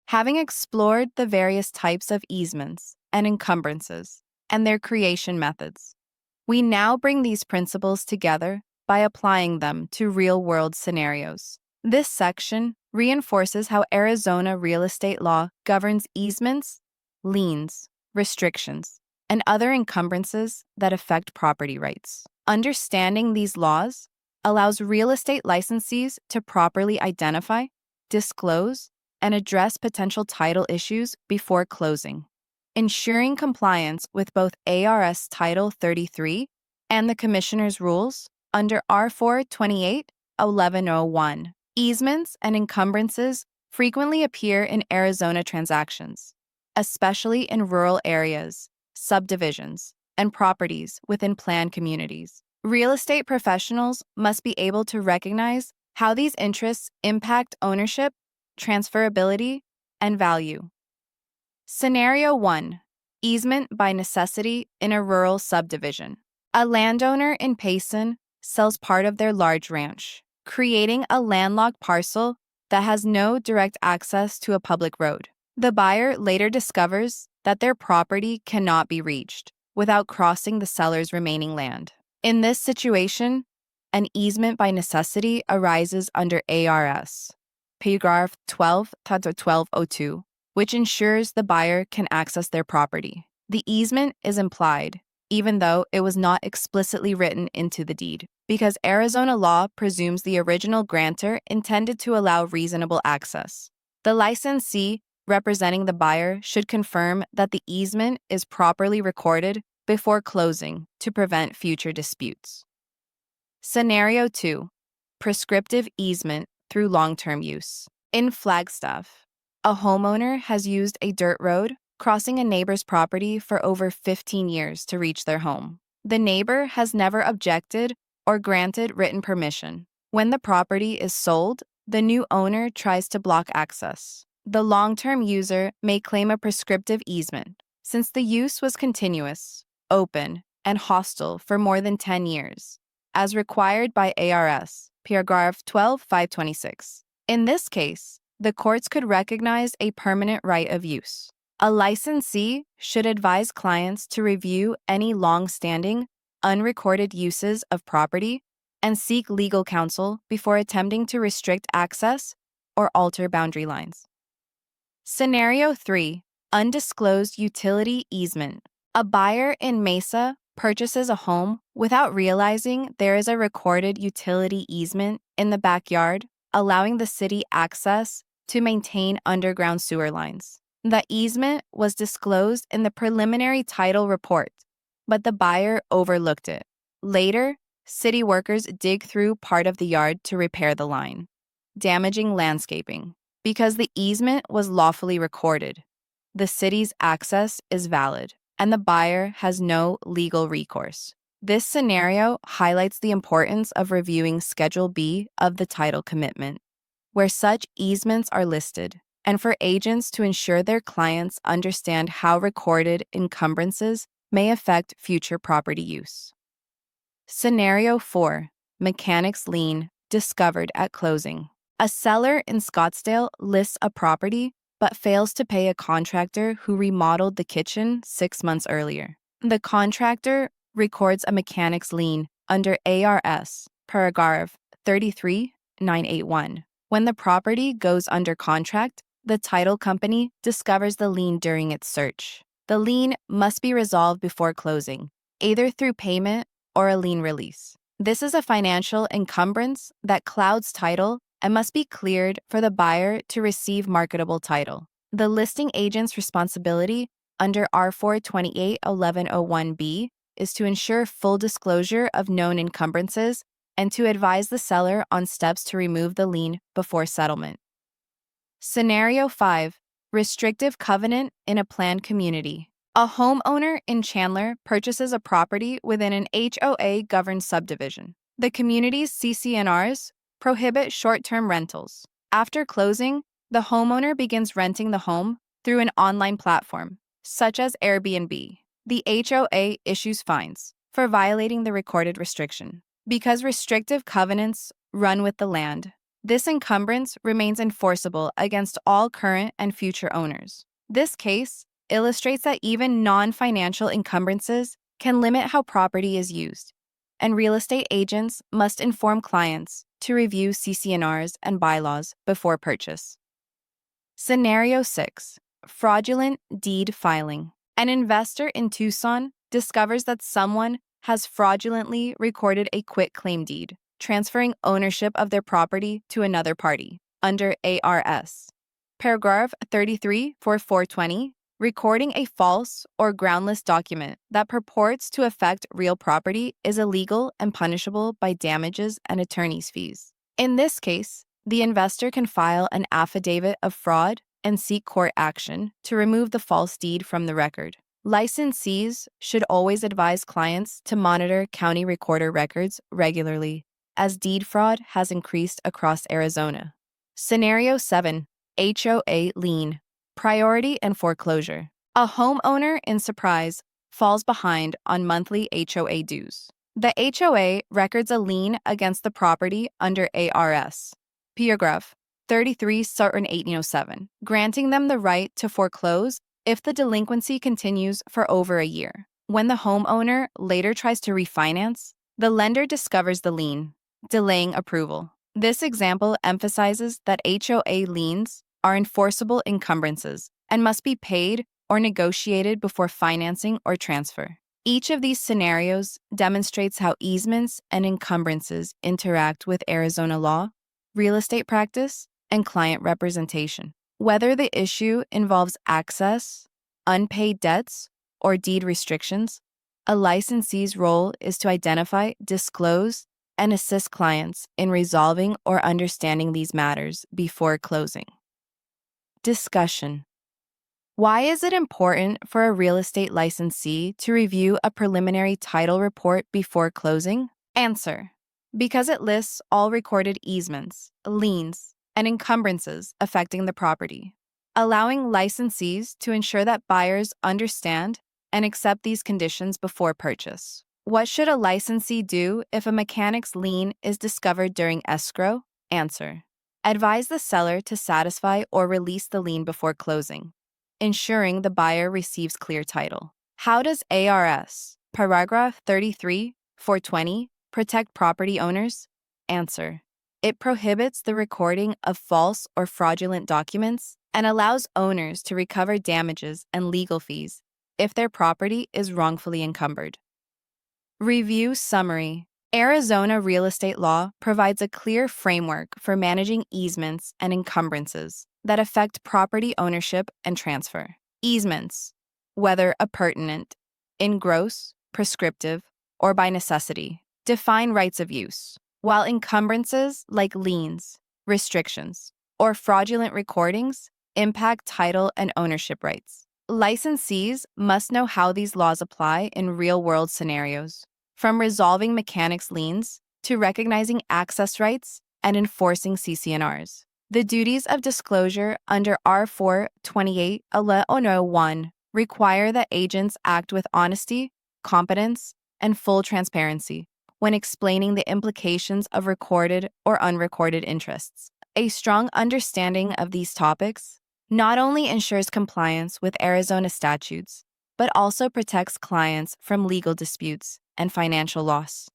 Having explored the various types of easements and encumbrances and their creation methods, we now bring these principles together by applying them to real-world scenarios. This section reinforces how Arizona real estate law governs easements, liens, restrictions, and other encumbrances that affect property rights. Understanding these laws allows real estate licensees to properly identify, disclose, and address potential title issues before closing, ensuring compliance with both ARS Title 33 and the Commissioner's rules under R4 28-1101. Easements and encumbrances frequently appear in Arizona transactions, especially in rural areas, subdivisions, and properties within planned communities. Real estate professionals must be able to recognize how these interests impact ownership, transferability, and value. Scenario 1. Easement by necessity in a rural subdivision. A landowner in Payson sells part of their large ranch, creating a landlocked parcel that has no direct access to a public road. The buyer later discovers that their property cannot be reached without crossing the seller's remaining land. In this situation, an easement by necessity arises under ARS, paragraph 12-1202, which ensures the buyer can access their property. The easement is implied, even though it was not explicitly written into the deed, because Arizona law presumes the original grantor intended to allow reasonable access. The licensee representing the buyer should confirm that the easement is properly recorded before closing to prevent future disputes. Scenario 2. Prescriptive easement through long-term use. In Flagstaff, a homeowner has used a dirt road crossing a neighbor's property for over 15 years to reach their home. The neighbor has never objected or granted written permission. When the property is sold, the new owner tries to block access. The long-term user may claim a prescriptive easement, since the use was continuous, open, and hostile for more than 10 years, as required by ARS, paragraph 12-526. In this case, the courts could recognize a permanent right of use. A licensee should advise clients to review any long-standing, unrecorded uses of property and seek legal counsel before attempting to restrict access or alter boundary lines. Scenario 3. Undisclosed utility easement. A buyer in Mesa purchases a home without realizing there is a recorded utility easement in the backyard, allowing the city access to maintain underground sewer lines. The easement was disclosed in the preliminary title report, but the buyer overlooked it. Later, city workers dig through part of the yard to repair the line, damaging landscaping. Because the easement was lawfully recorded, the city's access is valid, and the buyer has no legal recourse. This scenario highlights the importance of reviewing Schedule B of the title commitment, where such easements are listed, and for agents to ensure their clients understand how recorded encumbrances may affect future property use. Scenario 4. Mechanics lien discovered at closing. A seller in Scottsdale lists a property but fails to pay a contractor who remodeled the kitchen 6 months earlier. The contractor records a mechanics lien under ARS, paragraph 33-981. When the property goes under contract, the title company discovers the lien during its search. The lien must be resolved before closing, either through payment or a lien release. This is a financial encumbrance that clouds title and must be cleared for the buyer to receive marketable title. The listing agent's responsibility under R4 28-1101B is to ensure full disclosure of known encumbrances and to advise the seller on steps to remove the lien before settlement. Scenario 5. Restrictive covenant in a planned community. A homeowner in Chandler purchases a property within an HOA-governed subdivision. The community's CC&Rs prohibit short-term rentals. After closing, the homeowner begins renting the home through an online platform, such as Airbnb. The HOA issues fines for violating the recorded restriction. Because restrictive covenants run with the land, This encumbrance remains enforceable against all current and future owners. This case illustrates that even non-financial encumbrances can limit how property is used, and real estate agents must inform clients to review CC&Rs and bylaws before purchase. Scenario 6. Fraudulent deed filing. An investor in Tucson discovers that someone has fraudulently recorded a quitclaim deed, transferring ownership of their property to another party under ARS. Paragraph 33 for 420, recording a false or groundless document that purports to affect real property is illegal and punishable by damages and attorney's fees. In this case, the investor can file an affidavit of fraud and seek court action to remove the false deed from the record. Licensees should always advise clients to monitor county recorder records regularly, as deed fraud has increased across Arizona. Scenario 7. HOA lien. Priority and foreclosure. A homeowner in Surprise falls behind on monthly HOA dues. The HOA records a lien against the property under ARS. Paragraph 33 certain 1807, granting them the right to foreclose if the delinquency continues for over a year. When the homeowner later tries to refinance, the lender discovers the lien, delaying approval. This example emphasizes that HOA liens are enforceable encumbrances and must be paid or negotiated before financing or transfer. Each of these scenarios demonstrates how easements and encumbrances interact with Arizona law, real estate practice, and client representation. Whether the issue involves access, unpaid debts, or deed restrictions, a licensee's role is to identify, disclose, and assist clients in resolving or understanding these matters before closing. Discussion. Why is it important for a real estate licensee to review a preliminary title report before closing? Answer. Because it lists all recorded easements, liens, and encumbrances affecting the property, allowing licensees to ensure that buyers understand and accept these conditions before purchase. What should a licensee do if a mechanic's lien is discovered during escrow? Answer. Advise the seller to satisfy or release the lien before closing, ensuring the buyer receives clear title. How does ARS, paragraph 33, 420, protect property owners? Answer. It prohibits the recording of false or fraudulent documents and allows owners to recover damages and legal fees if their property is wrongfully encumbered. Review summary. Arizona real estate law provides a clear framework for managing easements and encumbrances that affect property ownership and transfer. Easements, whether appurtenant, engross, prescriptive, or by necessity, define rights of use, while encumbrances like liens, restrictions, or fraudulent recordings impact title and ownership rights. Licensees must know how these laws apply in real-world scenarios, from resolving mechanics liens to recognizing access rights and enforcing CC&Rs. The duties of disclosure under R428-1 require that agents act with honesty, competence, and full transparency when explaining the implications of recorded or unrecorded interests. A strong understanding of these topics not only ensures compliance with Arizona statutes, but also protects clients from legal disputes and financial loss.